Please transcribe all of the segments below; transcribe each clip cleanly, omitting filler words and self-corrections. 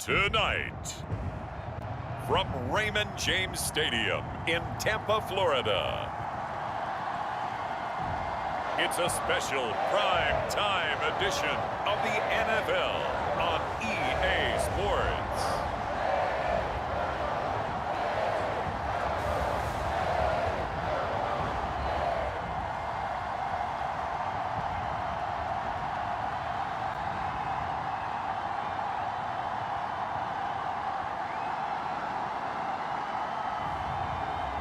Tonight, from Raymond James Stadium in Tampa, Florida, it's a special prime time edition of the NFL on EA Sports.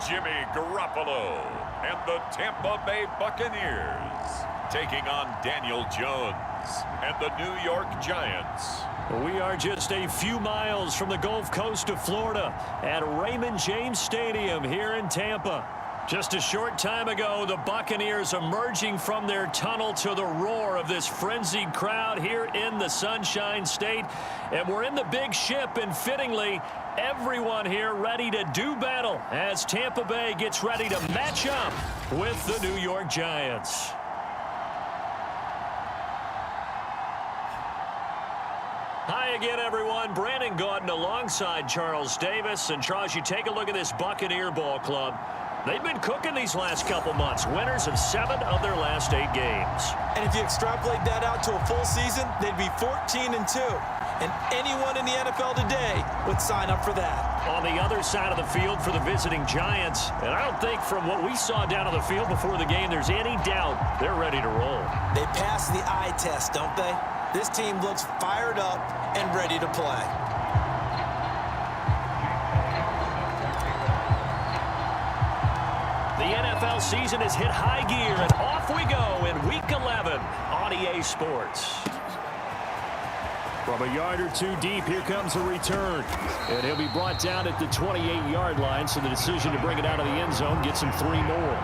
Jimmy Garoppolo and the Tampa Bay Buccaneers taking on Daniel Jones and the New York Giants. We are just a few miles from the Gulf Coast of Florida at Raymond James Stadium here in Tampa. Just a short time ago, the Buccaneers emerging from their tunnel to the roar of this frenzied crowd here in the Sunshine State. And we're in the big ship, and fittingly, everyone here ready to do battle as Tampa Bay gets ready to match up with the New York Giants. Hi again, everyone. Brandon Gaudin alongside Charles Davis. And Charles, you take a look at this Buccaneer ball club. They've been cooking these last couple months. Winners of 7 of their last 8 games. And if you extrapolate that out to a full season, they'd be 14-2. And anyone in the NFL today would sign up for that. On the other side of the field for the visiting Giants, and I don't think from what we saw down on the field before the game, there's any doubt they're ready to roll. They pass the eye test, don't they? This team looks fired up and ready to play. The NFL season has hit high gear, and off we go in Week 11 on EA Sports. From a yard or two deep, here comes a return. And he'll be brought down at the 28-yard line, so the decision to bring it out of the end zone gets him 3 more.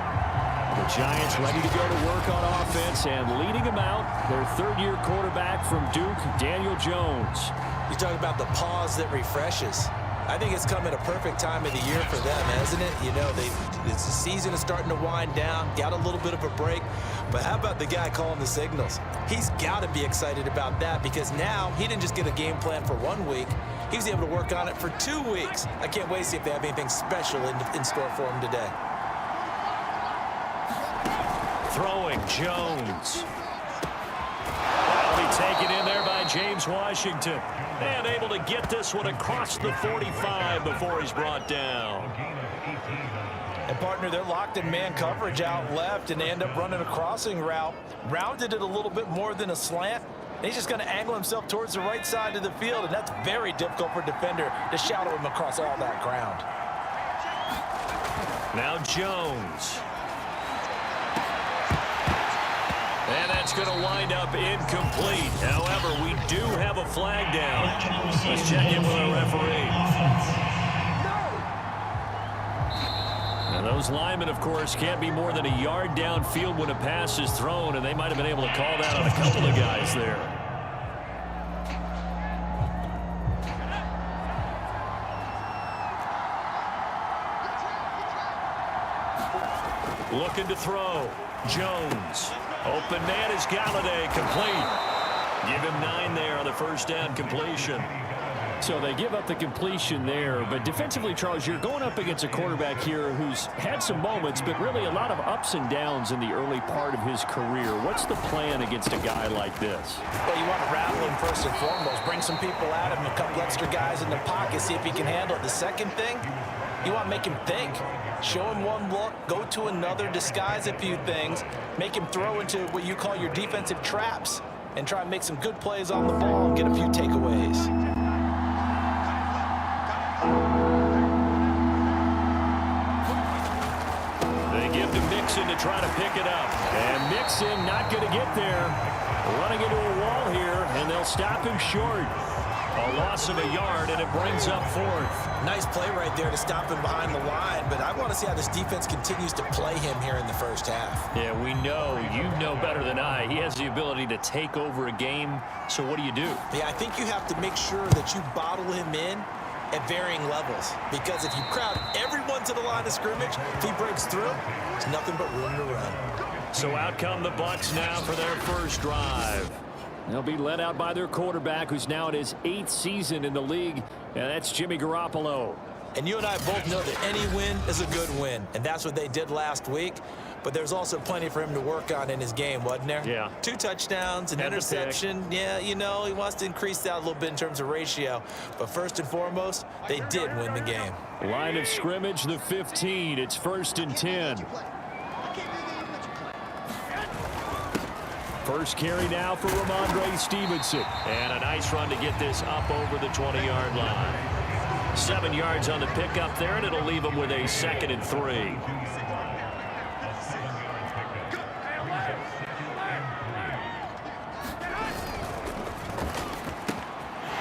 The Giants ready to go to work on offense, and leading them out, their third-year quarterback from Duke, Daniel Jones. You talk about the pause that refreshes. I think it's come at a perfect time of the year for them, hasn't it? You know, the season is starting to wind down, got a little bit of a break. But how about the guy calling the signals? He's got to be excited about that because now he didn't just get a game plan for 1 week. He was able to work on it for 2 weeks. I can't wait to see if they have anything special in store for him today. Throwing Jones. That'll be taken in there by James Washington. And able to get this one across the 45 before he's brought down. And partner, they're locked in man coverage out left, and they end up running a crossing route. Rounded it a little bit more than a slant. And he's just going to angle himself towards the right side of the field, and that's very difficult for a defender to shadow him across all that ground. Now Jones. And that's going to wind up incomplete. However, we do have a flag down. Let's check in with our referee. Now those linemen, of course, can't be more than a yard downfield when a pass is thrown, and they might have been able to call that on a couple of guys there. Looking to throw. Jones. Open man is Galladay, complete. Give him 9 there on the first down completion. So they give up the completion there, but defensively, Charles, you're going up against a quarterback here who's had some moments, but really a lot of ups and downs in the early part of his career. What's the plan against a guy like this? Well, you want to rattle him first and foremost. Bring some people at him, a couple extra guys in the pocket, see if he can handle it. The second thing, you want to make him think. Show him one look, go to another, disguise a few things, make him throw into what you call your defensive traps, and try and make some good plays on the ball and get a few takeaways. They give to Mixon to try to pick it up. And Mixon not going to get there. Running into a wall here, and they'll stop him short. A loss of a yard, and it brings up 4th. Nice play right there to stop him behind the line, but I want to see how this defense continues to play him here in the first half. Yeah, we know. You know better than I. He has the ability to take over a game, so what do you do? Yeah, I think you have to make sure that you bottle him in at varying levels, because if you crowd everyone to the line of scrimmage, if he breaks through, there's nothing but room to run. So out come the Bucs now for their first drive. They'll be led out by their quarterback, who's now in his 8th season in the league, and that's Jimmy Garoppolo. And you and I both know that any win is a good win, and that's what they did last week. But there's also plenty for him to work on in his game, wasn't there? Yeah. 2 touchdowns, an interception. Yeah, you know, he wants to increase that a little bit in terms of ratio. But first and foremost, they did win the game. Line of scrimmage, the 15. It's 1st and 10. First carry now for Ramondre Stevenson. And a nice run to get this up over the 20-yard line. 7 yards on the pickup there, and it'll leave him with a 2nd and 3.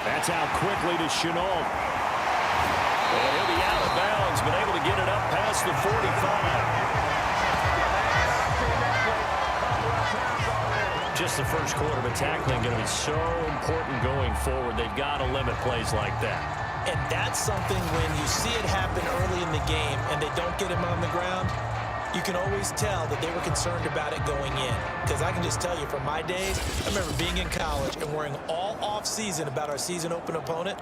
That's out quickly to Chenault. And he'll be out of bounds, but able to get it up past the 45. Just the first quarter, but tackling going to be so important going forward. They've got to limit plays like that. And that's something when you see it happen early in the game and they don't get him on the ground, you can always tell that they were concerned about it going in. Because I can just tell you from my days, I remember being in college and worrying all off-season about our season open opponent,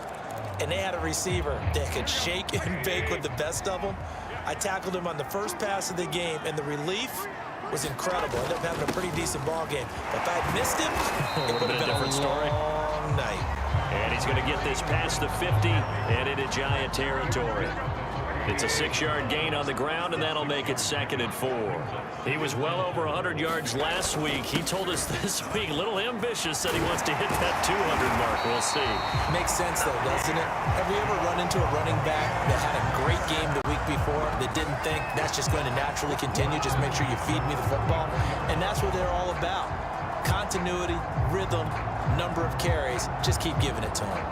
and they had a receiver that could shake and bake with the best of them. I tackled him on the first pass of the game, and the relief was incredible. I ended up having a pretty decent ball game. But if I had missed him, it would have been a different long night. And he's going to get this past the 50 and into Giant territory. It's a 6-yard gain on the ground, and that'll make it 2nd and 4. He was well over 100 yards last week. He told us this week, a little ambitious, said he wants to hit that 200 mark. We'll see. Makes sense, though, doesn't it? Have we ever run into a running back that had a great game the week before that didn't think that's just going to naturally continue? Just make sure you feed me the football. And that's what they're all about. Continuity, rhythm, number of carries. Just keep giving it to them.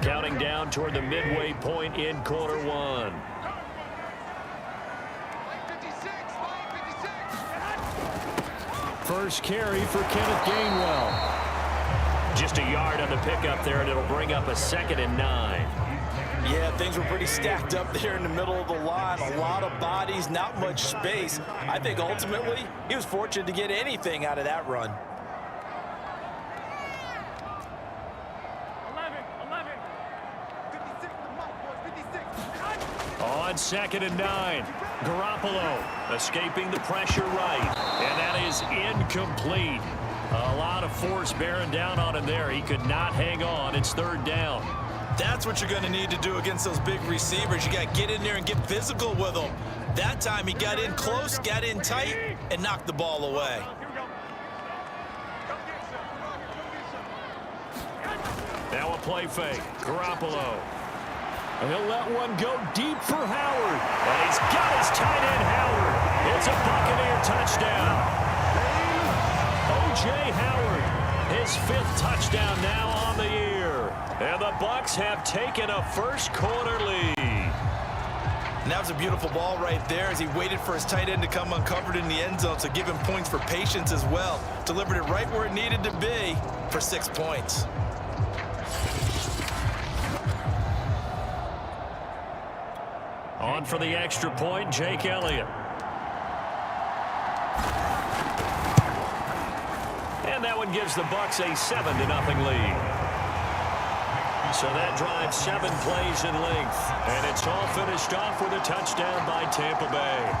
Counting down toward the midway point in quarter 1. First carry for Kenneth Gainwell. Just a yard on the pickup there, and it'll bring up a 2nd and 9. Yeah, things were pretty stacked up there in the middle of the line. A lot of bodies, not much space. I think ultimately he was fortunate to get anything out of that run. On 2nd and 9, Garoppolo escaping the pressure right, and that is incomplete. A lot of force bearing down on him there. He could not hang on. It's 3rd down. That's what you're going to need to do against those big receivers. You got to get in there and get physical with them. That time he got in close, got in tight, and knocked the ball away. Now a play fake. Garoppolo. And he'll let one go deep for Howard. And he's got his tight end, Howard. It's a Buccaneer touchdown. O.J. Howard, his 5th touchdown now on the year. And the Bucs have taken a first quarter lead. And that was a beautiful ball right there as he waited for his tight end to come uncovered in the end zone, so give him points for patience as well. Delivered it right where it needed to be for 6 points. On for the extra point, Jake Elliott. And that one gives the Bucs a 7-0 lead. So that drives 7 plays in length. And it's all finished off with a touchdown by Tampa Bay.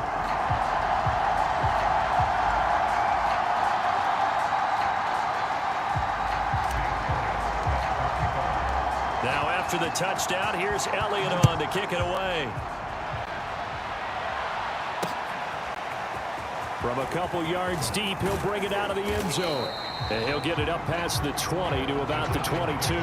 Now after the touchdown, here's Elliott on to kick it away. From a couple yards deep, he'll bring it out of the end zone. And he'll get it up past the 20 to about the 22.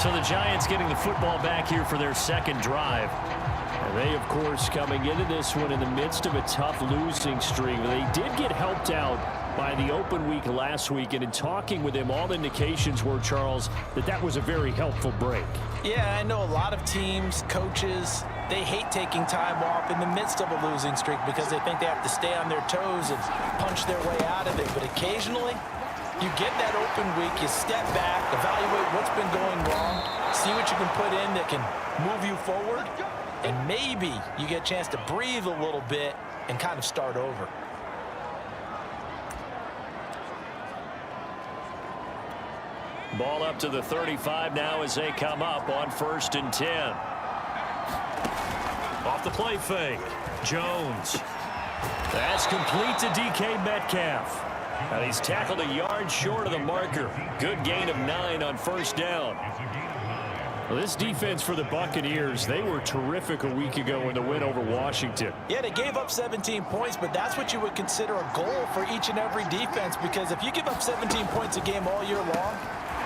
So the Giants getting the football back here for their 2nd drive. And they, of course, coming into this one in the midst of a tough losing streak. They did get helped out by the open week last week, and in talking with him, all indications were, Charles, that was a very helpful break. Yeah, I know a lot of teams, coaches, they hate taking time off in the midst of a losing streak because they think they have to stay on their toes and punch their way out of it. But occasionally, You get that open week, you step back, evaluate what's been going wrong, see what you can put in that can move you forward, and maybe you get a chance to breathe a little bit and kind of start over. Ball up to the 35 now as they come up on 1st and 10. Off the play fake. Jones. That's complete to DK Metcalf. Now he's tackled a yard short of the marker. Good gain of 9 on 1st down. Well, this defense for the Buccaneers, they were terrific a week ago in the win over Washington. Yeah, they gave up 17 points, but that's what you would consider a goal for each and every defense, because if you give up 17 points a game all year long,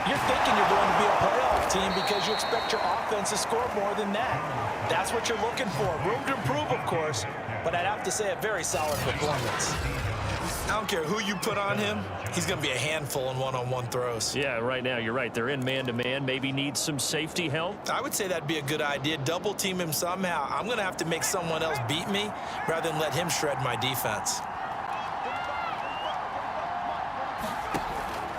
you're thinking you're going to be a playoff team because you expect your offense to score more than that. That's what you're looking for. Room to improve, of course, but I'd have to say a very solid performance. I don't care who you put on him, he's going to be a handful in one-on-one throws. Yeah, right now, you're right. They're in man-to-man. Maybe needs some safety help. I would say that'd be a good idea. Double team him somehow. I'm going to have to make someone else beat me rather than let him shred my defense.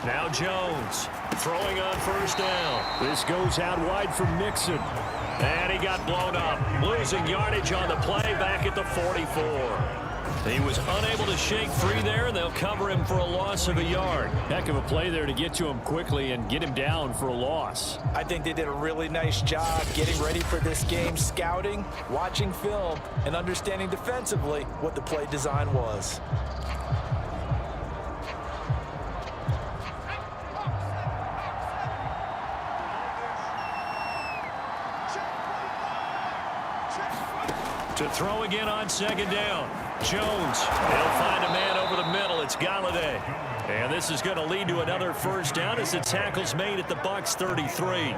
Now Jones throwing on 1st down. This goes out wide for Mixon. And he got blown up. Losing yardage on the play back at the 44. He was unable to shake free there, and they'll cover him for a loss of a yard. Heck of a play there to get to him quickly and get him down for a loss. I think they did a really nice job getting ready for this game, scouting, watching film, and understanding defensively what the play design was. To throw again on 2nd down. Jones, he'll find a man over the middle. It's Galladay. And this is going to lead to another 1st down as the tackle's made at the Bucs 33.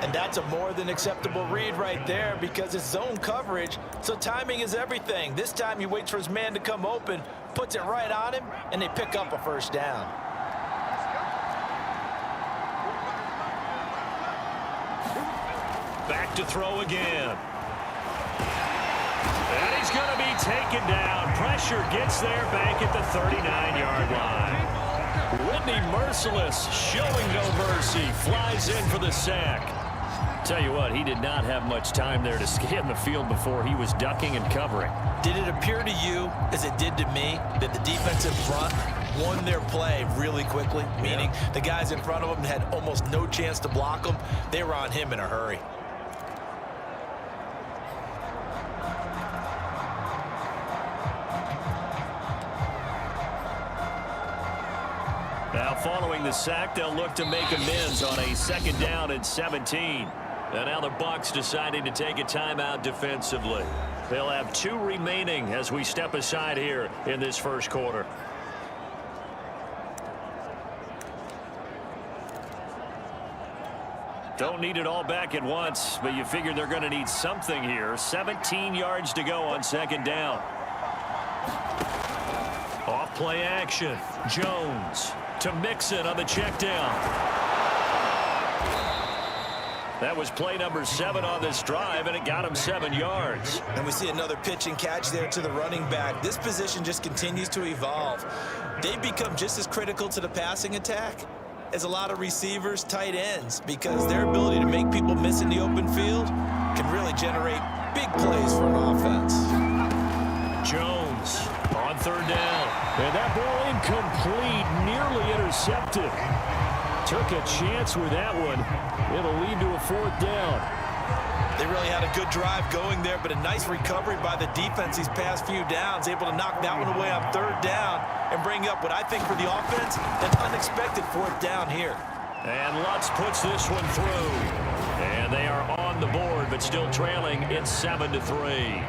And that's a more than acceptable read right there because it's zone coverage, so timing is everything. This time he waits for his man to come open, puts it right on him, and they pick up a 1st down. Back to throw again. And he's going to be taken down. Pressure gets there back at the 39-yard line. Whitney Merciless showing no mercy. Flies in for the sack. Tell you what, he did not have much time there to scan the field before he was ducking and covering. Did it appear to you, as it did to me, that the defensive front won their play really quickly? Meaning the guys in front of him had almost no chance to block him. They were on him in a hurry. Now following the sack, they'll look to make amends on a 2nd down and 17. And now the Bucs deciding to take a timeout defensively. They'll have 2 remaining as we step aside here in this 1st quarter. Don't need it all back at once, but you figure they're going to need something here. 17 yards to go on 2nd down. Off play action. Jones to Mixon on the check down. That was play number 7 on this drive, and it got him 7 yards. And we see another pitch and catch there to the running back. This position just continues to evolve. They've become just as critical to the passing attack as a lot of receivers, tight ends, because their ability to make people miss in the open field can really generate big plays for an offense. Jones on 3rd down. And that ball incomplete, nearly intercepted. Took a chance with that one. It'll lead to a 4th down. They really had a good drive going there, but a nice recovery by the defense these past few downs, able to knock that one away on 3rd down and bring up what I think for the offense, an unexpected 4th down here. And Lutz puts this one through. And they are on the board, but still trailing. It's 7-3.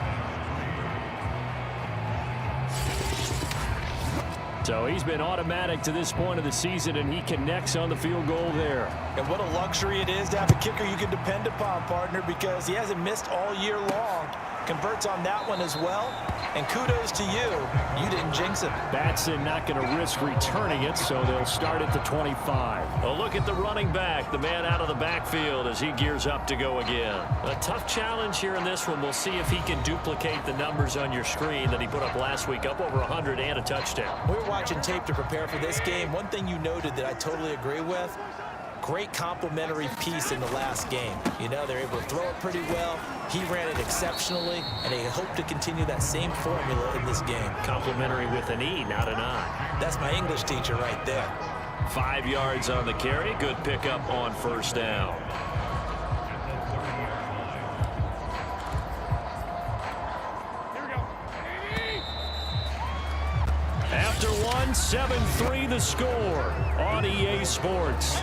So he's been automatic to this point of the season, and he connects on the field goal there. And what a luxury it is to have a kicker you can depend upon, partner, because he hasn't missed all year long. Converts on that one as well. And kudos to you. You didn't jinx him. Batson not going to risk returning it, so they'll start at the 25. A look at the running back, the man out of the backfield as he gears up to go again. A tough challenge here in this one. We'll see if he can duplicate the numbers on your screen that he put up last week, up over 100 and a touchdown. We were watching tape to prepare for this game. One thing you noted that I totally agree with, great complimentary piece in the last game. You know, they're able to throw it pretty well. He ran it exceptionally, and they hope to continue that same formula in this game. Complimentary with an E, not an I. That's my English teacher right there. 5 yards on the carry. Good pickup on first down. After one, 7-3 the score on EA Sports.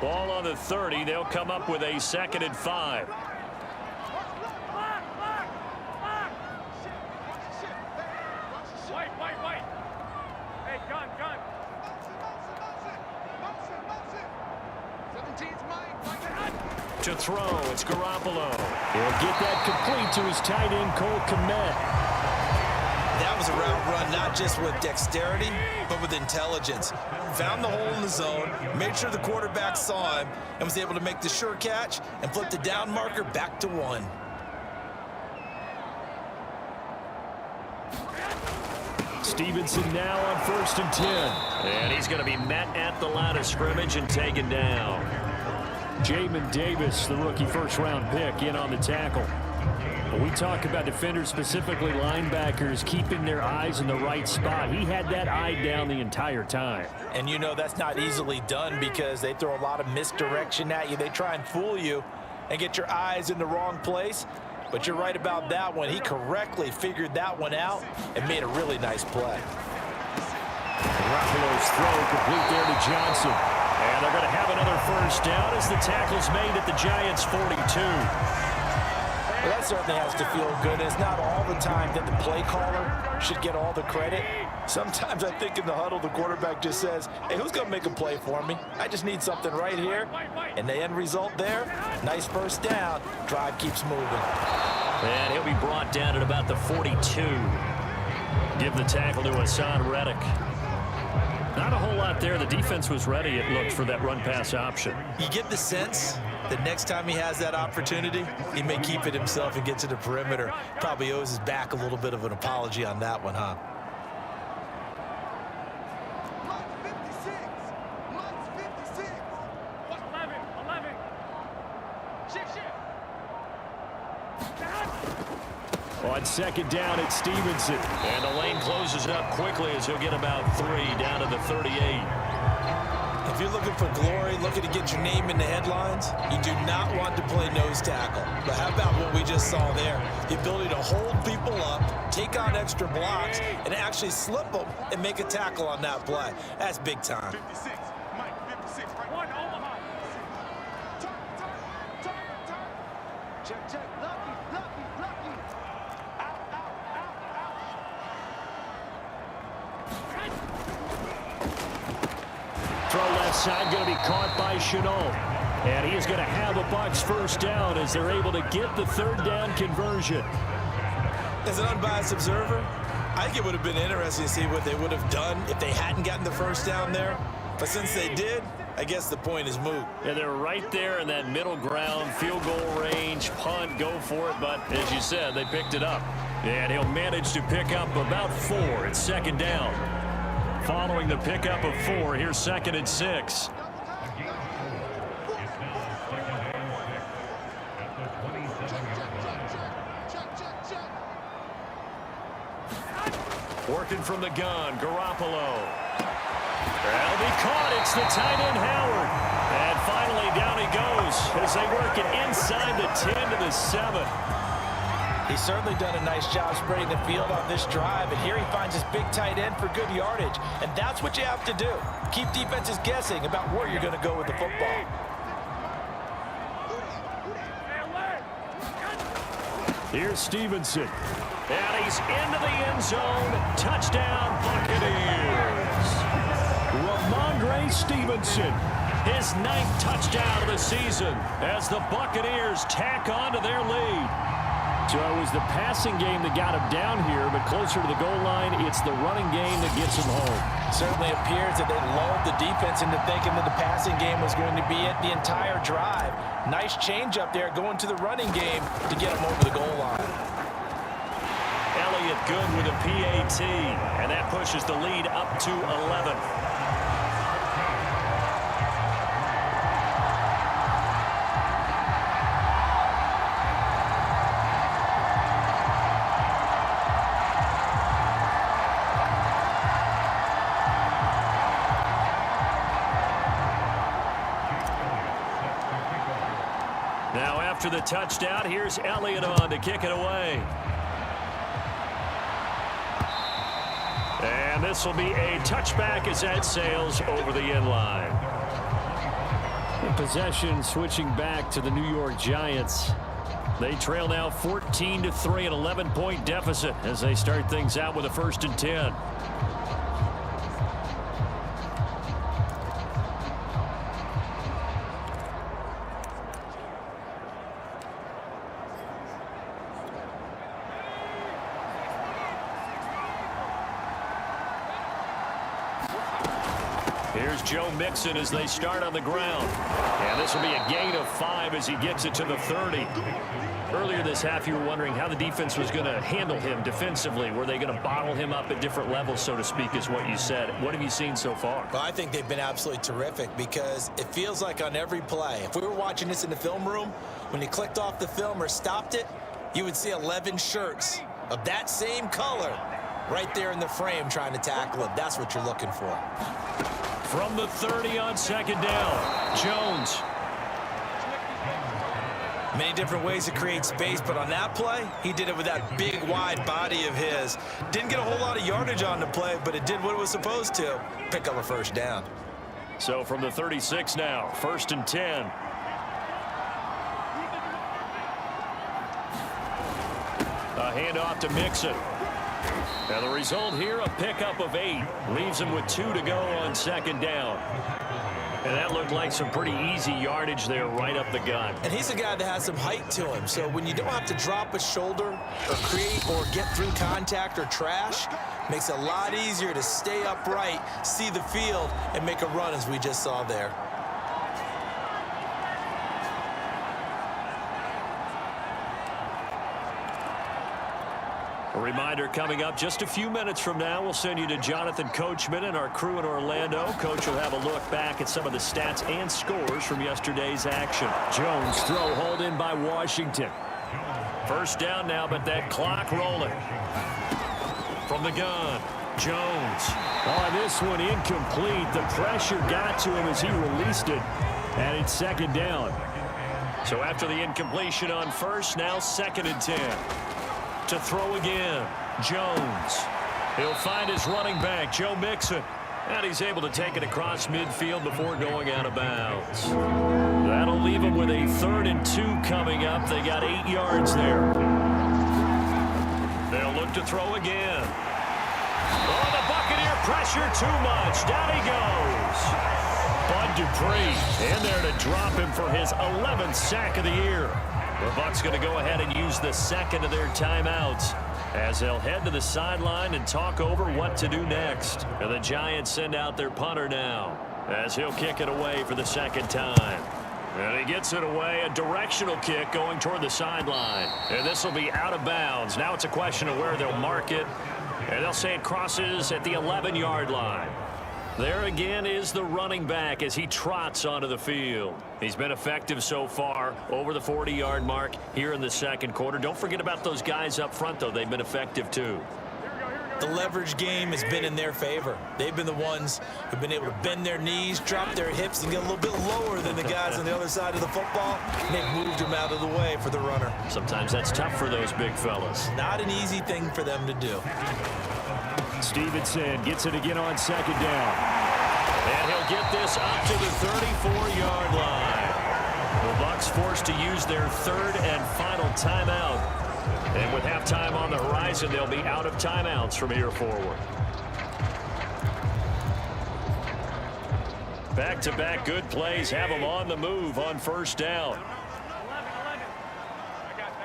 Ball on the 30. They'll come up with a 2nd and 5. Hey, gun. To throw, it's Garoppolo. He'll get that complete to his tight end, Cole Kmet. That was a route run not just with dexterity, but with intelligence. Found the hole in the zone, made sure the quarterback saw him, and was able to make the sure catch and flip the down marker back to 1. Stevenson now on 1st and 10. And he's going to be met at the line of scrimmage and taken down. Jamin Davis, the rookie first-round pick, in on the tackle. When we talk about defenders, specifically linebackers, keeping their eyes in the right spot, he had that eye down the entire time. And you know that's not easily done because they throw a lot of misdirection at you. They try and fool you and get your eyes in the wrong place. But you're right about that one. He correctly figured that one out and made a really nice play. Garoppolo's throw complete there to Johnson. And they're going to have another first down as the tackle's made at the Giants' 42. Well, that certainly has to feel good. It's not all the time that the play caller should get all the credit. Sometimes I think in the huddle, the quarterback just says, hey, who's going to make a play for me? I just need something right here. And the end result there, nice first down. Drive keeps moving. And he'll be brought down at about the 42. Give the tackle to Hassan Reddick. Not a whole lot there. The defense was ready, it looked, for that run-pass option. You get the sense that next time he has that opportunity, he may keep it himself and get to the perimeter. Probably owes his back a little bit of an apology on that one, huh? On 2nd down, it's Stevenson. And the lane closes up quickly as he'll get about 3 down to the 38. If you're looking for glory, looking to get your name in the headlines, you do not want to play nose tackle. But how about what we just saw there? The ability to hold people up, take on extra blocks, and actually slip them and make a tackle on that play. That's big time. 56, Mike, 56, right. 1, Omaha. Check. Lucky. Throw left side, going to be caught by Chenault. And he is going to have a Bucs first down as they're able to get the 3rd down conversion. As an unbiased observer, I think it would have been interesting to see what they would have done if they hadn't gotten the first down there. But since they did, I guess the point is moot. And they're right there in that middle ground, field goal range, punt, go for it. But as you said, they picked it up. And he'll manage to pick up about 4. It's 2nd down. Following the pickup of 4, here's 2nd and 6. Working from the gun, Garoppolo. That'll be caught. It's the tight end, Howard. And finally, down he goes as they work it inside the 10 to the 7. He's certainly done a nice job spreading the field on this drive, and here he finds his big tight end for good yardage. And that's what you have to do. Keep defenses guessing about where you're going to go with the football. Here's Stevenson. And he's into the end zone. Touchdown, Buccaneers. Ramondre Stevenson his 9th touchdown of the season as the Buccaneers tack on to their lead. So it was the passing game that got him down here, but closer to the goal line, it's the running game that gets him home. Certainly appears that they lulled the defense into thinking that the passing game was going to be it the entire drive. Nice change up there going to the running game to get him over the goal line. Elliott good with a PAT, and that pushes the lead up to 11. Now after the touchdown, here's Elliott on to kick it away. And this will be a touchback as that sails over the end line. Possession switching back to the New York Giants. They trail now 14-3, an 11-point deficit as they start things out with a 1st and 10. Here's Joe Mixon as they start on the ground. And this will be a gain of 5 as he gets it to the 30. Earlier this half, you were wondering how the defense was going to handle him defensively. Were they going to bottle him up at different levels, so to speak, is what you said. What have you seen so far? Well, I think they've been absolutely terrific because it feels like on every play, if we were watching this in the film room, when you clicked off the film or stopped it, you would see 11 shirts of that same color right there in the frame trying to tackle him. That's what you're looking for. From the 30 on 2nd down, Jones. Many different ways to create space, but on that play, he did it with that big, wide body of his. Didn't get a whole lot of yardage on the play, but it did what it was supposed to. Pick up a 1st down. So from the 36 now, 1st and 10. A handoff to Mixon. And the result here, a pickup of 8. Leaves him with 2 to go on 2nd down. And that looked like some pretty easy yardage there right up the gut. And he's a guy that has some height to him. So when you don't have to drop a shoulder or create or get through contact or trash, makes it a lot easier to stay upright, see the field, and make a run as we just saw there. A reminder coming up just a few minutes from now, we'll send you to Jonathan Coachman and our crew in Orlando. Coach will have a look back at some of the stats and scores from yesterday's action. Jones throw hauled in by Washington. 1st down now, but that clock rolling. From the gun, Jones. On this one, incomplete. The pressure got to him as he released it, and it's 2nd down. So after the incompletion on 1st, now 2nd and 10. To throw again, Jones. He'll find his running back, Joe Mixon. And he's able to take it across midfield before going out of bounds. That'll leave him with a 3rd and 2 coming up. They got 8 yards there. They'll look to throw again. Oh, the Buccaneer pressure too much. Down he goes. Bud Dupree in there to drop him for his 11th sack of the year. The Bucs going to go ahead and use the 2nd of their timeouts as they'll head to the sideline and talk over what to do next. And the Giants send out their punter now as he'll kick it away for the 2nd time. And he gets it away, a directional kick going toward the sideline. And this will be out of bounds. Now it's a question of where they'll mark it. And they'll say it crosses at the 11-yard line. There again is the running back as he trots onto the field. He's been effective so far over the 40-yard mark here in the 2nd quarter. Don't forget about those guys up front, though. They've been effective, too. The leverage game has been in their favor. They've been the ones who've been able to bend their knees, drop their hips, and get a little bit lower than the guys on the other side of the football. And they've moved them out of the way for the runner. Sometimes that's tough for those big fellas. Not an easy thing for them to do. Stevenson gets it again on 2nd down. And he'll get this up to the 34-yard line. The Bucs forced to use their 3rd and final timeout. And with halftime on the horizon, they'll be out of timeouts from here forward. Back-to-back good plays have them on the move on first down. 11. I got you.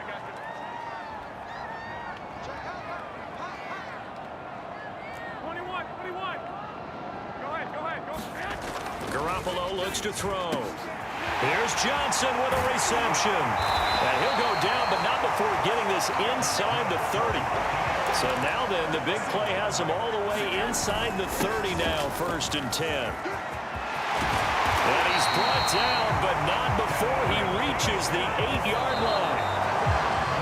21. Go ahead. Garoppolo looks to throw. Here's Johnson with a reception. And he'll go down, but not before getting this inside the 30. So now then, the big play has him all the way inside the 30 now, 1st and 10. And he's brought down, but not before he reaches the 8-yard line.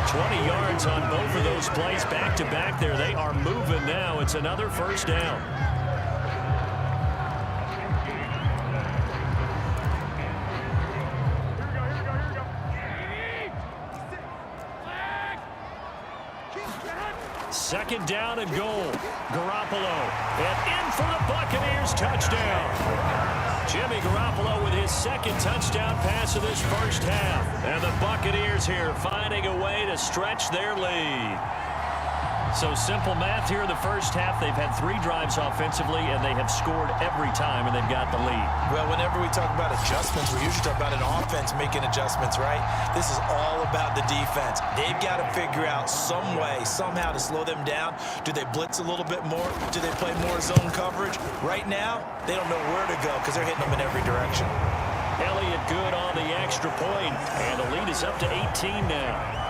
20 yards on both of those plays back-to-back there. They are moving now. It's another first down. Second down and goal. Garoppolo. And in for the Buccaneers touchdown. Jimmy Garoppolo with his second touchdown pass of this first half. And the Buccaneers here finding a way to stretch their lead. So simple math here in the first half. They've had 3 drives offensively, and they have scored every time, and they've got the lead. Well, whenever we talk about adjustments, we usually talk about an offense making adjustments, right? This is all about the defense. They've got to figure out some way, somehow to slow them down. Do they blitz a little bit more? Do they play more zone coverage? Right now, they don't know where to go because they're hitting them in every direction. Elliott good on the extra point, and the lead is up to 18 now.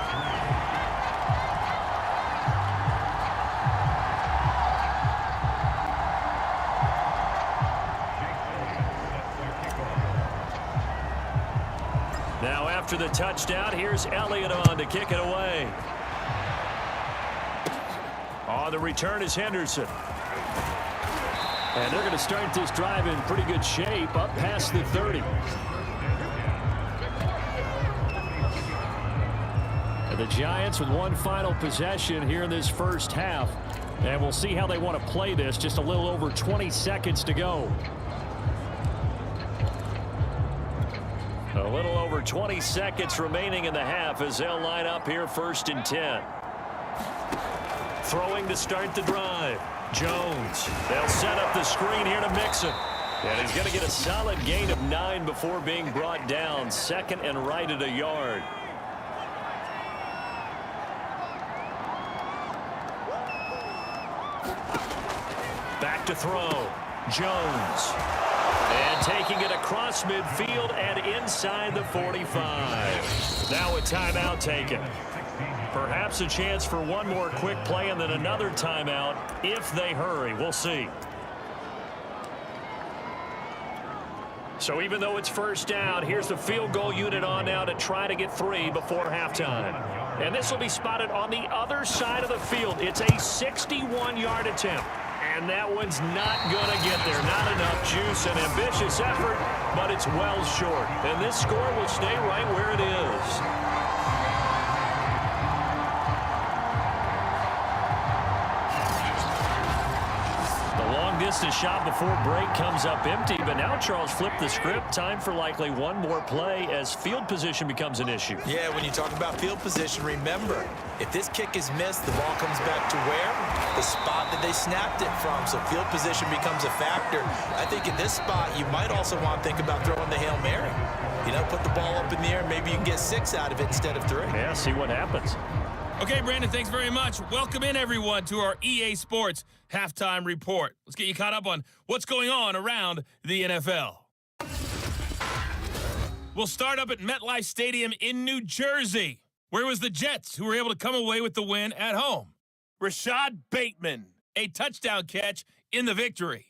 Now after the touchdown, here's Elliott on to kick it away. On the return is Henderson. And they're going to start this drive in pretty good shape up past the 30. And the Giants with one final possession here in this first half. And we'll see how they want to play this. Just a little over 20 seconds to go. A little over 20 seconds remaining in the half as they'll line up here 1st and 10. Throwing to start the drive. Jones. They'll set up the screen here to Mixon. And he's going to get a solid gain of 9 before being brought down. 2nd and right at a yard. Back to throw. Jones. And taking it across midfield and inside the 45. Now a timeout taken. Perhaps a chance for one more quick play and then another timeout if they hurry. We'll see. So even though it's first down, here's the field goal unit on now to try to get 3 before halftime. And this will be spotted on the other side of the field. It's a 61-yard attempt. And that one's not going to get there. Not enough juice. An ambitious effort, but it's well short. And this score will stay right where it is. Distance shot before break comes up empty, but now Charles flipped the script. Time for likely one more play as field position becomes an issue. Yeah, when you talk about field position, remember, if this kick is missed, the ball comes back to where? The spot that they snapped it from. So field position becomes a factor. I think in this spot, you might also want to think about throwing the Hail Mary. You know, put the ball up in the air. Maybe you can get 6 out of it instead of 3. Yeah, see what happens. Okay, Brandon, thanks very much. Welcome in, everyone, to our EA Sports Halftime Report. Let's get you caught up on what's going on around the NFL. We'll start up at MetLife Stadium in New Jersey, where it was the Jets who were able to come away with the win at home. Rashad Bateman, a touchdown catch in the victory.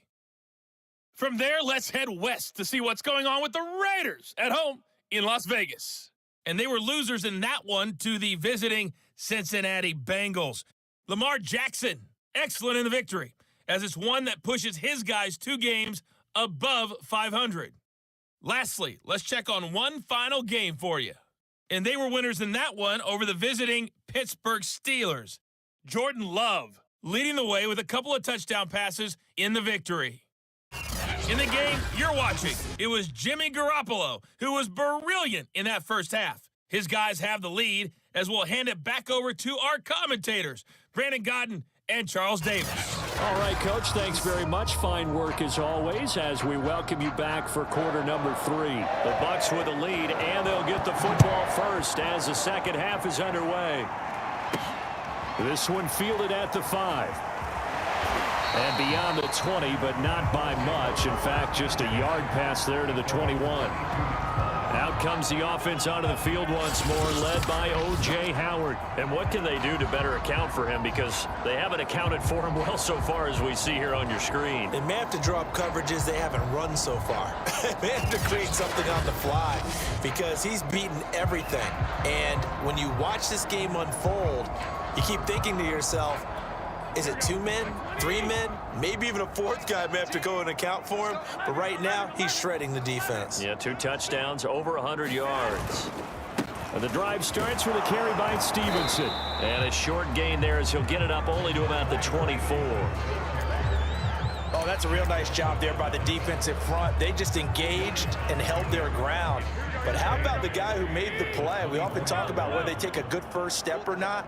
From there, let's head west to see what's going on with the Raiders at home in Las Vegas. And they were losers in that one to the visiting Cincinnati Bengals. Lamar Jackson, excellent in the victory, as it's one that pushes his guys 2 games above 500. Lastly, let's check on one final game for you. And they were winners in that one over the visiting Pittsburgh Steelers. Jordan Love leading the way with a couple of touchdown passes in the victory. In the game you're watching, it was Jimmy Garoppolo who was brilliant in that first half. His guys have the lead as we'll hand it back over to our commentators, Brandon Godden and Charles Davis. All right, Coach, thanks very much. Fine work as always as we welcome you back for quarter number 3. The Bucks with a lead, and they'll get the football first as the second half is underway. This one fielded at the 5. And beyond the 20, but not by much. In fact, just a yard pass there to the 21. Out comes the offense onto the field once more, led by O.J. Howard. And what can they do to better account for him? Because they haven't accounted for him well so far, as we see here on your screen. They may have to draw up coverages they haven't run so far. They have to create something on the fly because he's beaten everything. And when you watch this game unfold, you keep thinking to yourself, is it 2 men, 3 men, maybe even a 4th guy may have to go and account for him. But right now, he's shredding the defense. Yeah, 2 touchdowns, over 100 yards. And the drive starts with a carry by Stevenson. And a short gain there as he'll get it up only to about the 24. Oh, that's a real nice job there by the defensive front. They just engaged and held their ground. But how about the guy who made the play? We often talk about whether they take a good first step or not.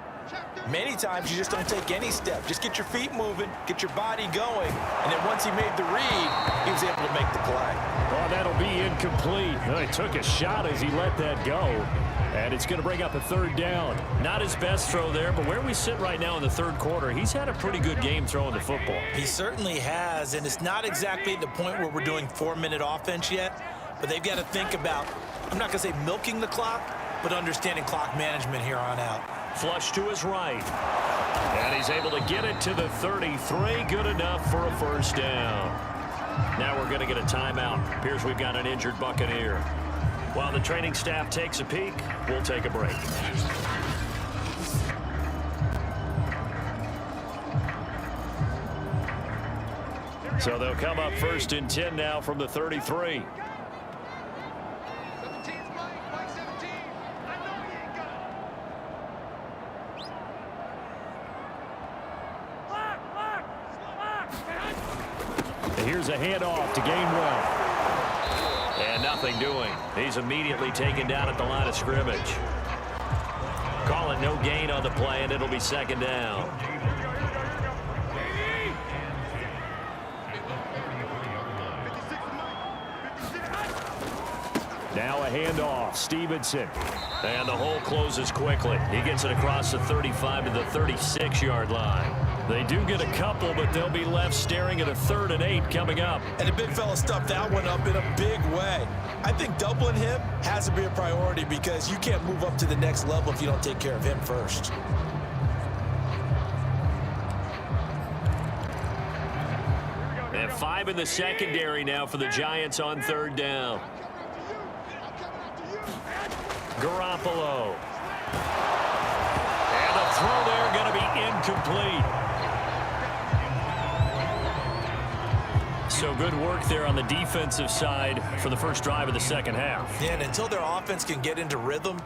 Many times you just don't take any step. Just get your feet moving, get your body going, and then once he made the read, he was able to make the play. Oh, that'll be incomplete. Well, he took a shot as he let that go, and it's going to bring up a 3rd down. Not his best throw there, but where we sit right now in the 3rd quarter, he's had a pretty good game throwing the football. He certainly has, and it's not exactly at the point where we're doing 4-minute offense yet, but they've got to think about, I'm not going to say milking the clock, but understanding clock management here on out. Flush to his right. And he's able to get it to the 33. Good enough for a 1st down. Now we're going to get a timeout. Appears we've got an injured Buccaneer. While the training staff takes a peek, we'll take a break. So they'll come up 1st and 10 now from the 33. Here's a handoff to Gainwell. And nothing doing. He's immediately taken down at the line of scrimmage. Call it no gain on the play, and it'll be 2nd down. Now a handoff. Stevenson. And the hole closes quickly. He gets it across the 35 to the 36-yard line. They do get a couple, but they'll be left staring at a 3rd and 8 coming up. And the big fella stuffed that one up in a big way. I think doubling him has to be a priority because you can't move up to the next level if you don't take care of him first. And 5 in the secondary now for the Giants on 3rd down. Garoppolo. And the throw there going to be incomplete. So good work there on the defensive side for the first drive of the 2nd half. Yeah, and until their offense can get into rhythm,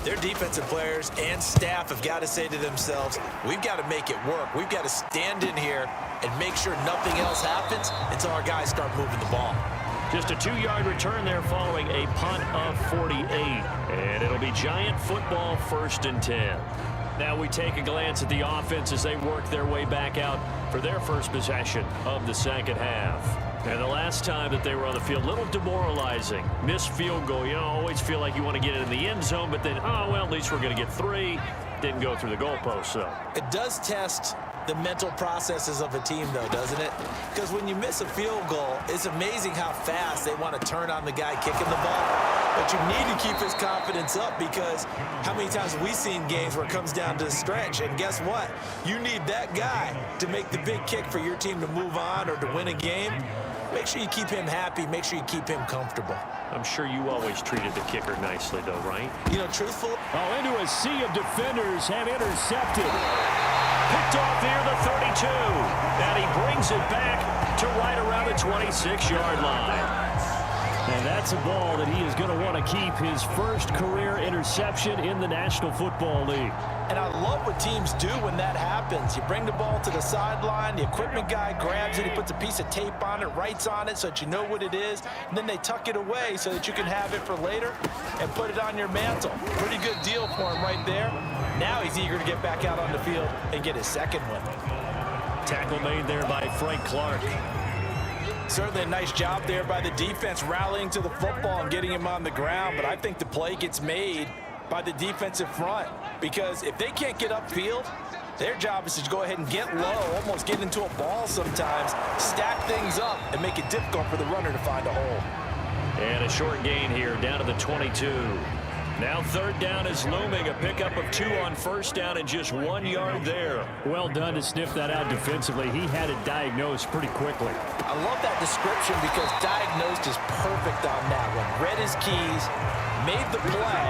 their defensive players and staff have got to say to themselves, we've got to make it work. We've got to stand in here and make sure nothing else happens until our guys start moving the ball. Just a 2-yard return there following a punt of 48. And it'll be Giant football 1st and 10. Now we take a glance at the offense as they work their way back out for their first possession of the 2nd half. And the last time that they were on the field, a little demoralizing. Missed field goal. You know, always feel like you want to get it in the end zone, but then, oh, well, at least we're going to get 3. Didn't go through the goalpost, though. It does test the mental processes of a team, though, doesn't it? Because when you miss a field goal, it's amazing how fast they want to turn on the guy kicking the ball. But you need to keep his confidence up because how many times have we seen games where it comes down to the stretch? And guess what? You need that guy to make the big kick for your team to move on or to win a game. Make sure you keep him happy. Make sure you keep him comfortable. I'm sure you always treated the kicker nicely, though, right? You know, truthfully. Oh, into a sea of defenders have intercepted. Picked off near the 32. And he brings it back to right around the 26-yard line. And that's a ball that he is going to want to keep his first career interception in the National Football League. And I love what teams do when that happens. You bring the ball to the sideline, the equipment guy grabs it, he puts a piece of tape on it, writes on it so that you know what it is, and then they tuck it away so that you can have it for later and put it on your mantle. Pretty good deal for him right there. Now he's eager to get back out on the field and get his second one. Tackle made there by Frank Clark. Certainly a nice job there by the defense rallying to the football and getting him on the ground, but I think the play gets made by the defensive front because if they can't get upfield, their job is to go ahead and get low, almost get into a ball sometimes, stack things up, and make it difficult for the runner to find a hole. And a short gain here down to the 22. Now third down is looming. A pickup of 2 on first down and just 1 yard there. Well done to sniff that out defensively. He had it diagnosed pretty quickly. I love that description because diagnosed is perfect on that one. Read his keys, made the play,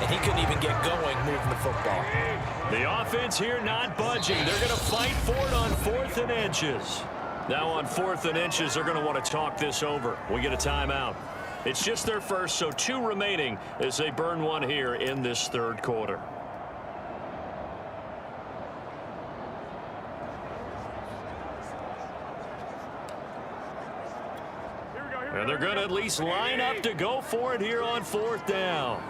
and he couldn't even get going moving the football. The offense here not budging. They're going to fight for it on 4th and inches. Now on 4th and inches, they're going to want to talk this over. We get a timeout. It's just their first, so 2 remaining as they burn one here in this third quarter. And they're going to at least line up to go for it here on 4th down.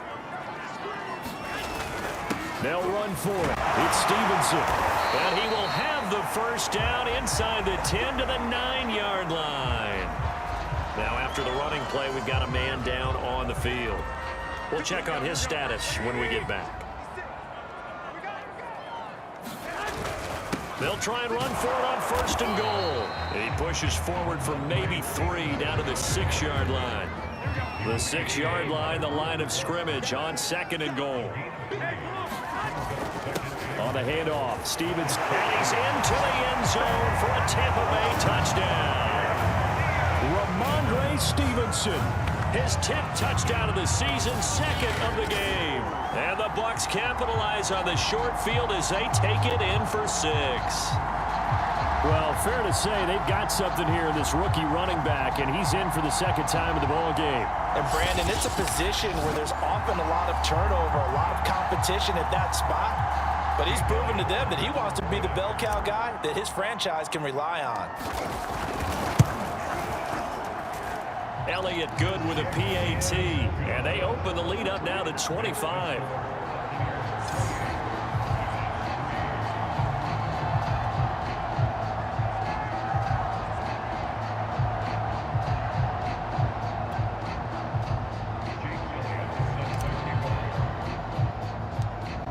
They'll run for it. It's Stevenson. And he will have the first down inside the 10 to the 9-yard line. Now, after the running play, we've got a man down on the field. We'll check on his status when we get back. They'll try and run for it on 1st and goal. He pushes forward for maybe 3 down to the 6-yard line. The 6-yard line, the line of scrimmage on 2nd and goal. On the handoff, Stevens, and he's into the end zone for a Tampa Bay touchdown. Ramondre Stevenson, his 10th touchdown of the season, 2nd of the game. And the Bucs capitalize on the short field as they take it in for 6. Well, fair to say they've got something here in this rookie running back, and he's in for the 2nd time of the ball game. And Brandon, it's a position where there's often a lot of turnover, a lot of competition at that spot. But he's proven to them that he wants to be the bell cow guy that his franchise can rely on. Elliott good with a PAT, and they open the lead up now to 25.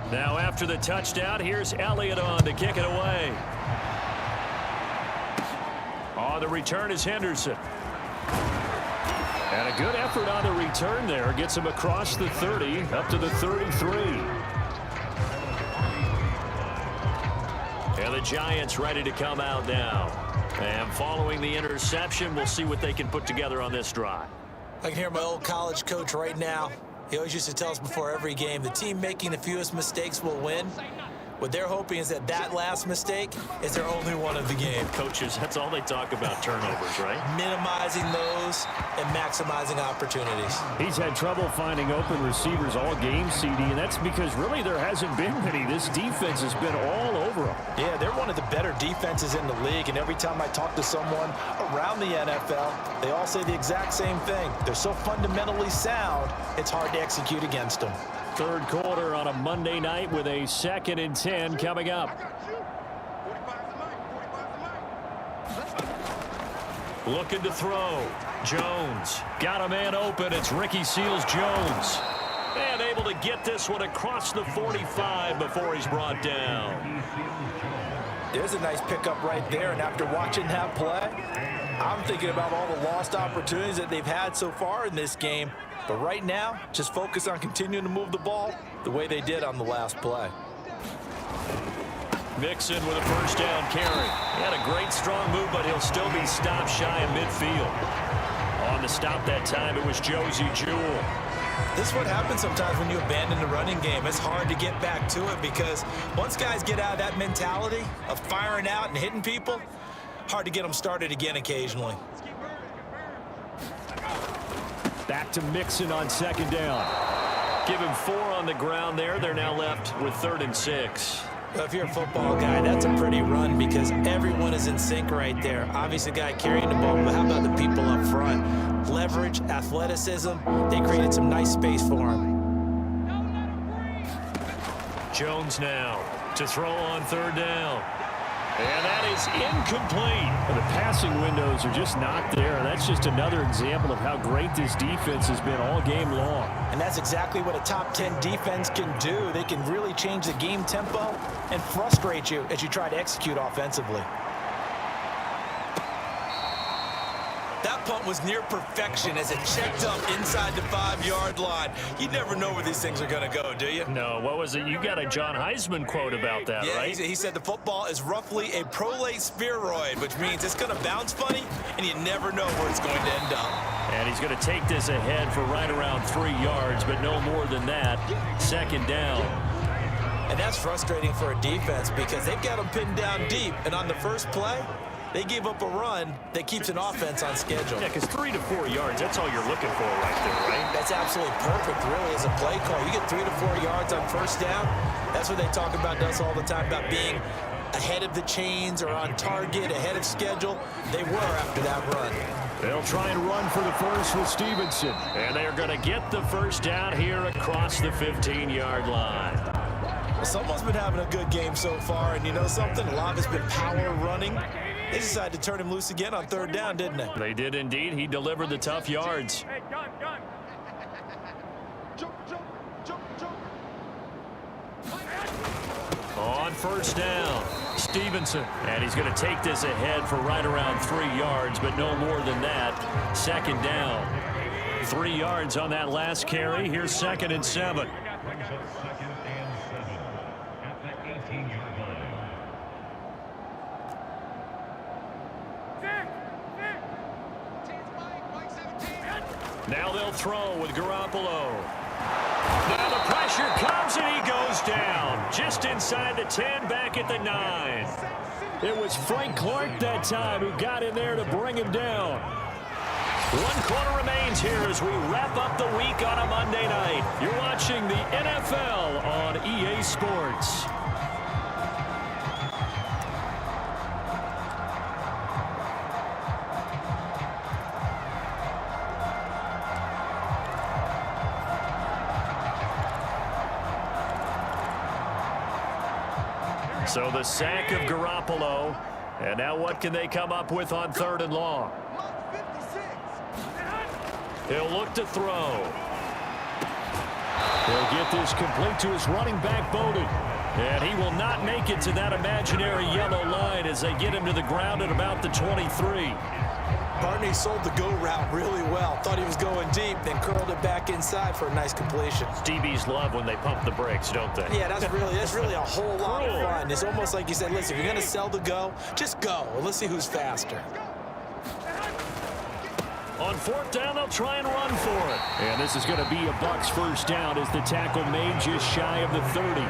Now after the touchdown, here's Elliott on to kick it away. On the return is Henderson. And a good effort on the return there. Gets him across the 30, up to the 33. And the Giants ready to come out now. And following the interception, we'll see what they can put together on this drive. I can hear my old college coach right now. He always used to tell us before every game, the team making the fewest mistakes will win. What they're hoping is that that last mistake is their only one of the game. Coaches, that's all they talk about, turnovers, right? Minimizing those and maximizing opportunities. He's had trouble finding open receivers all game, CD, and that's because really there hasn't been many. This defense has been all over them. Yeah, they're one of the better defenses in the league, and every time I talk to someone around the NFL, they all say the exact same thing. They're so fundamentally sound, it's hard to execute against them. Third quarter on a Monday night with a 2nd and 10 coming up. Looking to throw. Jones got a man open. It's Ricky Seals-Jones. And able to get this one across the 45 before he's brought down. There's a nice pickup right there, and after watching that play, I'm thinking about all the lost opportunities that they've had so far in this game. But right now, just focus on continuing to move the ball the way they did on the last play. Mixon with a first down carry. He had a great strong move, but he'll still be stopped shy of midfield. On the stop that time, it was Josie Jewell. This is what happens sometimes when you abandon the running game. It's hard to get back to it because once guys get out of that mentality of firing out and hitting people, hard to get them started again occasionally. Back to Mixon on 2nd down. Give him 4 on the ground there. They're now left with 3rd and 6. Well, if you're a football guy, that's a pretty run because everyone is in sync right there. Obviously, the guy carrying the ball, but how about the people up front? Leverage, athleticism, they created some nice space for him. Jones now to throw on 3rd down. And that is incomplete. And the passing windows are just not there. That's just another example of how great this defense has been all game long. And that's exactly what a top 10 defense can do. They can really change the game tempo and frustrate you as you try to execute offensively. That punt was near perfection as it checked up inside the 5-yard line. You never know where these things are going to go, do you? No, what was it? You got a John Heisman quote about that, yeah, right? He said the football is roughly a prolate spheroid, which means it's going to bounce funny, and you never know where it's going to end up. And he's going to take this ahead for right around 3 yards, but no more than that. Second down. And that's frustrating for a defense because they've got them pinned down deep, and on the first play, they gave up a run that keeps an offense on schedule. Yeah, because 3 to 4 yards, that's all you're looking for right there, right? That's absolutely perfect, really, as a play call. You get 3 to 4 yards on first down. That's what they talk about us all the time, about being ahead of the chains or on target, ahead of schedule. They were after that run. They'll try and run for the first with Stevenson. And they're going to get the first down here across the 15-yard line. Well, someone's been having a good game so far, and you know something? A lot has been power running. They decided to turn him loose again on third down, didn't they? They did indeed. He delivered the tough yards. Hey, gun. On first down, Stevenson. And he's going to take this ahead for right around 3 yards, but no more than that. Second down. 3 yards on that last carry. Here's 2nd and 7. Now they'll throw with Garoppolo. Now the pressure comes and he goes down. Just inside the 10, back at the 9. It was Frank Clark that time who got in there to bring him down. 1 quarter remains here as we wrap up the week on a Monday night. You're watching the NFL on EA Sports. So the sack of Garoppolo. And now what can they come up with on 3rd and long? He'll look to throw. He'll get this complete to his running back, Bowden. And he will not make it to that imaginary yellow line as they get him to the ground at about the 23. Barney sold the go route really well. Thought he was going deep, then curled it back inside for a nice completion. DBs love when they pump the brakes, don't they? Yeah, that's really a whole lot of fun. It's almost like you said, listen, if you're going to sell the go, just go. Let's see who's faster. On 4th down, they'll try and run for it. And this is going to be a Bucs first down as the tackle made just shy of the 30.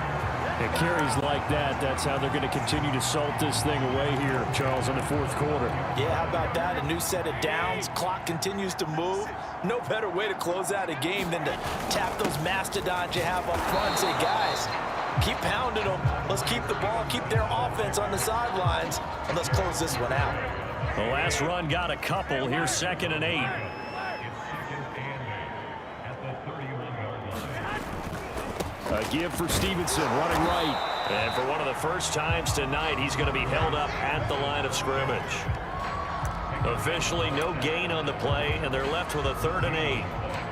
It carries like that. That's how they're going to continue to salt this thing away here, Charles, in the 4th quarter. Yeah, how about that? A new set of downs. Clock continues to move. No better way to close out a game than to tap those mastodons you have up front and say, guys, keep pounding them. Let's keep the ball, keep their offense on the sidelines, and let's close this one out. The last run got a couple. Here's 2nd and 8. A give for Stevenson, running right. And for one of the first times tonight, he's going to be held up at the line of scrimmage. Officially no gain on the play, and they're left with a 3rd and 8.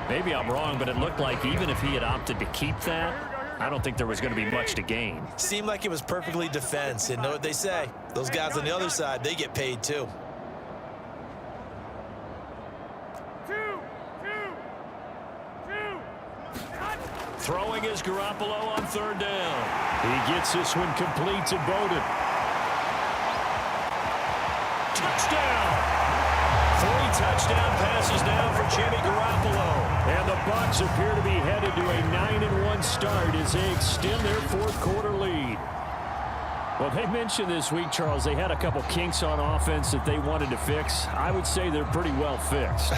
Maybe I'm wrong, but it looked like even if he had opted to keep that, I don't think there was going to be much to gain. Seemed like it was perfectly defense, and know what they say. Those guys on the other side, they get paid too. Throwing is Garoppolo on 3rd down. He gets this one complete to Bowden. Touchdown! 3 touchdown passes now for Jimmy Garoppolo. And the Bucs appear to be headed to a 9-1 start as they extend their 4th quarter lead. Well, they mentioned this week, Charles, they had a couple kinks on offense that they wanted to fix. I would say they're pretty well fixed.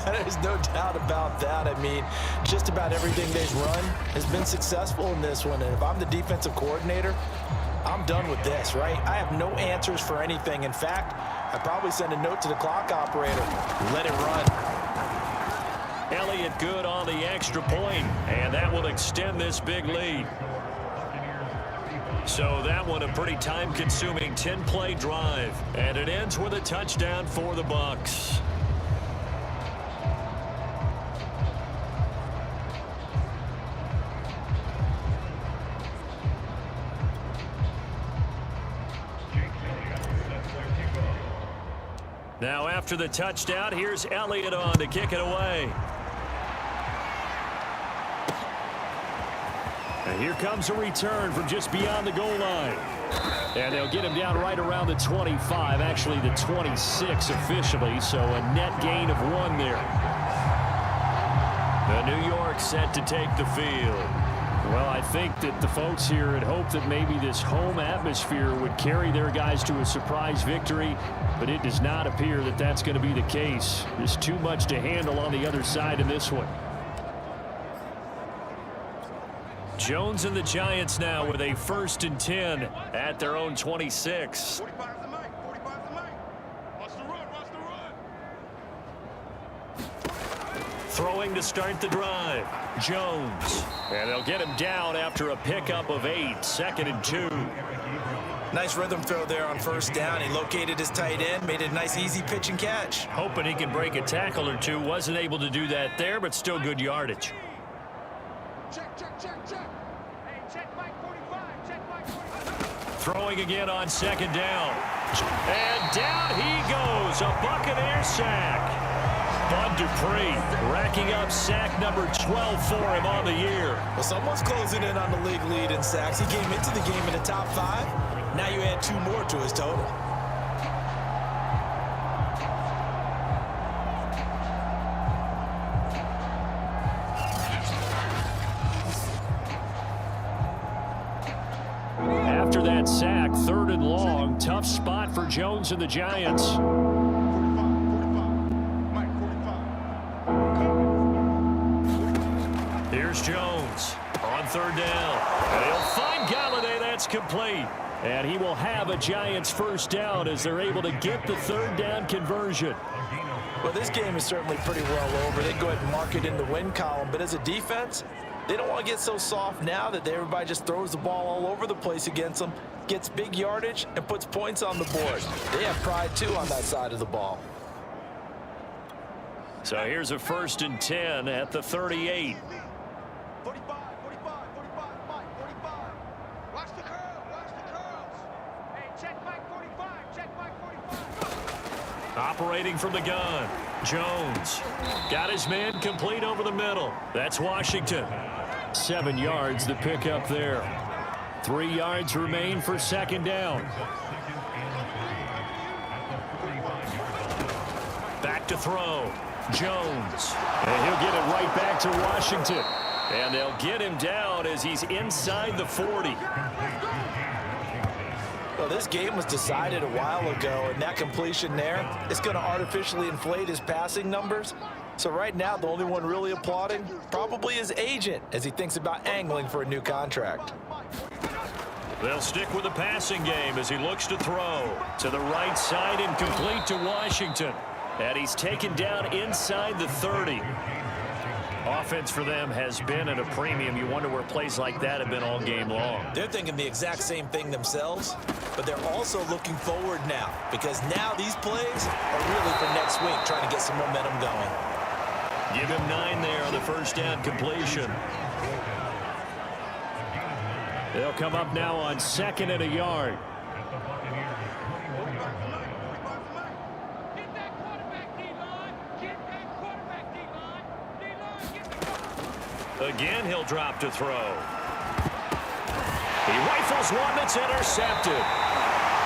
There's no doubt about that. I mean, just about everything they've run has been successful in this one. And if I'm the defensive coordinator, I'm done with this, right? I have no answers for anything. In fact, I'd probably send a note to the clock operator. Let it run. Elliott good on the extra point, and that will extend this big lead. So that one a pretty time-consuming 10-play drive. And it ends with a touchdown for the Bucs. Now after the touchdown, here's Elliott on to kick it away. And here comes a return from just beyond the goal line. And they'll get him down right around the 25, actually the 26 officially, so a net gain of 1 there. The New York set to take the field. Well, I think that the folks here had hoped that maybe this home atmosphere would carry their guys to a surprise victory, but it does not appear that that's going to be the case. There's too much to handle on the other side in this one. Jones and the Giants now with a 1st and 10 at their own 26. 45's the mic. 45's the mic. Watch the run. Watch the run. Throwing to start the drive. Jones. And they'll get him down after a pickup of 8. 2nd and 2. Nice rhythm throw there on 1st down. He located his tight end, made a nice easy pitch and catch. Hoping he can break a tackle or two. Wasn't able to do that there, but still good yardage. Check, check, check, check. Hey, check Mike 45. Check Mike 45. Throwing again on 2nd down. And down he goes. A Buccaneer sack. Bud Dupree racking up sack number 12 for him on the year. Well, someone's closing in on the league lead in sacks. He came into the game in the top 5. Now you add 2 more to his total. After that sack, 3rd and long. Tough spot for Jones and the Giants. 45. Mike 45. Here's Jones on 3rd down. And he'll find Galladay. That's complete. And he will have a Giants 1st down as they're able to get the 3rd down conversion. Well, this game is certainly pretty well over. They go ahead and mark it in the win column. But as a defense, they don't want to get so soft now that everybody just throws the ball all over the place against them, gets big yardage, and puts points on the board. They have pride, too, on that side of the ball. So here's a 1st and 10 at the 38. 45, 45, 45, Mike 45. Watch the curl, watch the curls. Hey, check Mike 45. Check Mike 45. Operating from the gun. Jones got his man complete over the middle. That's Washington. 7 yards the pickup there. 3 yards remain for 2nd down. Back to throw. Jones. And he'll get it right back to Washington. And they'll get him down as he's inside the 40. Well, this game was decided a while ago, and that completion there is going to artificially inflate his passing numbers. So right now, the only one really applauding probably his agent as he thinks about angling for a new contract. They'll stick with the passing game as he looks to throw to the right side and complete to Washington. And he's taken down inside the 30. Offense for them has been at a premium. You wonder where plays like that have been all game long. They're thinking the exact same thing themselves, but they're also looking forward now because now these plays are really for next week, trying to get some momentum going. Give him 9 there on the 1st down completion. They'll come up now on 2nd and a yard. Get that quarterback, D-line. Get that quarterback, D-line. D-line, get the quarterback. Again, he'll drop to throw. He rifles one that's intercepted.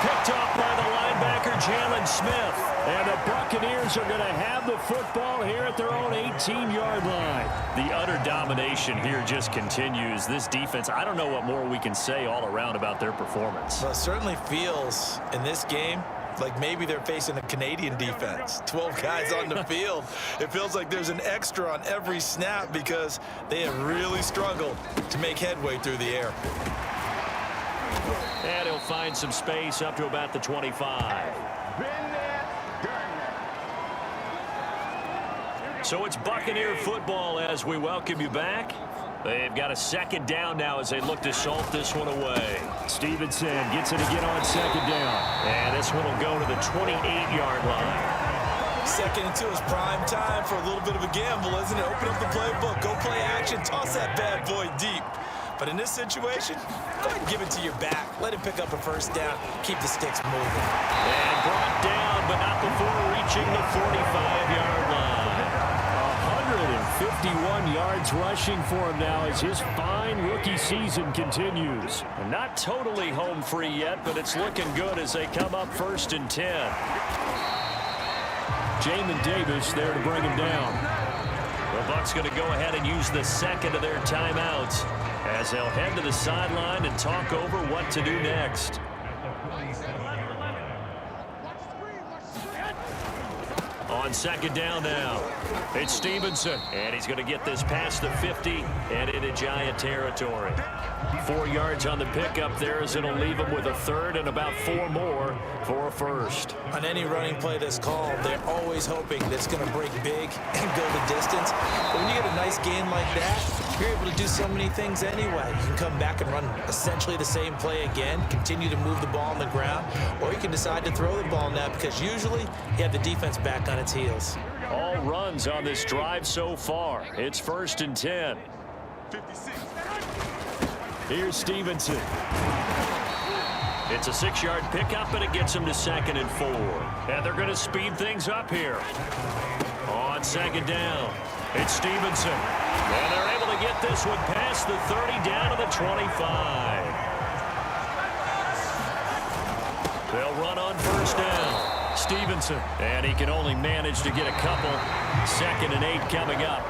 Picked up by the linebacker, Jalen Smith. And the Buccaneers are going to have the football here at their own 18-yard line. The utter domination here just continues. This defense, I don't know what more we can say all around about their performance. Well, it certainly feels in this game like maybe they're facing a Canadian defense. 12 guys on the field. It feels like there's an extra on every snap because they have really struggled to make headway through the air. And he'll find some space up to about the 25. So it's Buccaneer football as we welcome you back. They've got a second down now as they look to salt this one away. Stevenson gets it again on second down. And this one will go to the 28-yard line. Second and 2 is prime time for a little bit of a gamble, isn't it? Open up the playbook, go play action, toss that bad boy deep. But in this situation, go ahead and give it to your back. Let him pick up a first down. Keep the sticks moving. And brought down, but not before reaching the 45-yard line. 151 yards rushing for him now as his fine rookie season continues. Not totally home free yet, but it's looking good as they come up 1st and 10. Jamin Davis there to bring him down. The Bucs going to go ahead and use the second of their timeouts as they'll head to the sideline and talk over what to do next. On second down now, it's Stevenson, and he's going to get this past the 50 and into Giant territory. 4 yards on the pickup there as it'll leave him with a third and about 4 more for a first. On any running play that's called, they're always hoping that it's going to break big and go the distance. But when you get a nice gain like that, you're able to do so many things anyway. You can come back and run essentially the same play again, continue to move the ball on the ground, or you can decide to throw the ball now because usually you have the defense back on its heels. All runs on this drive so far. It's 1st and 10. 56. Here's Stevenson. It's a 6-yard pickup, and it gets him to 2nd and 4. And they're going to speed things up here. On second down, it's Stevenson. And they're able to get this one past the 30 down to the 25. They'll run on 1st down. Stevenson, and he can only manage to get a couple. 2nd and 8 coming up.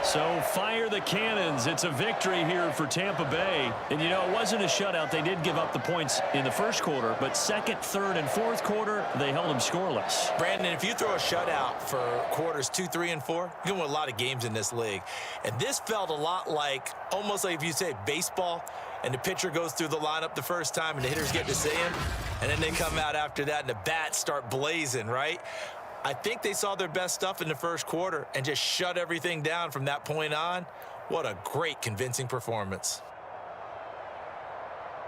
So fire the cannons. It's a victory here for Tampa Bay. And, you know, it wasn't a shutout. They did give up the points in the first quarter, but second, third, and fourth quarter, they held them scoreless. Brandon, if you throw a shutout for quarters 2, 3, and 4, you're going to win a lot of games in this league. And this felt a lot like, almost like if you say baseball, and the pitcher goes through the lineup the first time, and the hitters get to see him, and then they come out after that, and the bats start blazing, right? I think they saw their best stuff in the first quarter and just shut everything down from that point on. What a great, convincing performance.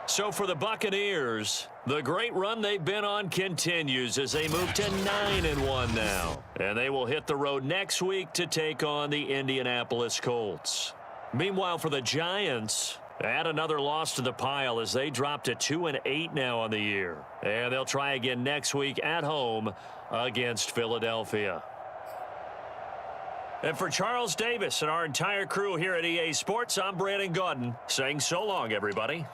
So for the Buccaneers, the great run they've been on continues as they move to 9-1 now. And they will hit the road next week to take on the Indianapolis Colts. Meanwhile, for the Giants, add another loss to the pile as they drop to 2-8 now on the year. And they'll try again next week at home against Philadelphia. And for Charles Davis and our entire crew here at EA Sports, I'm Brandon Gaudin saying so long, everybody.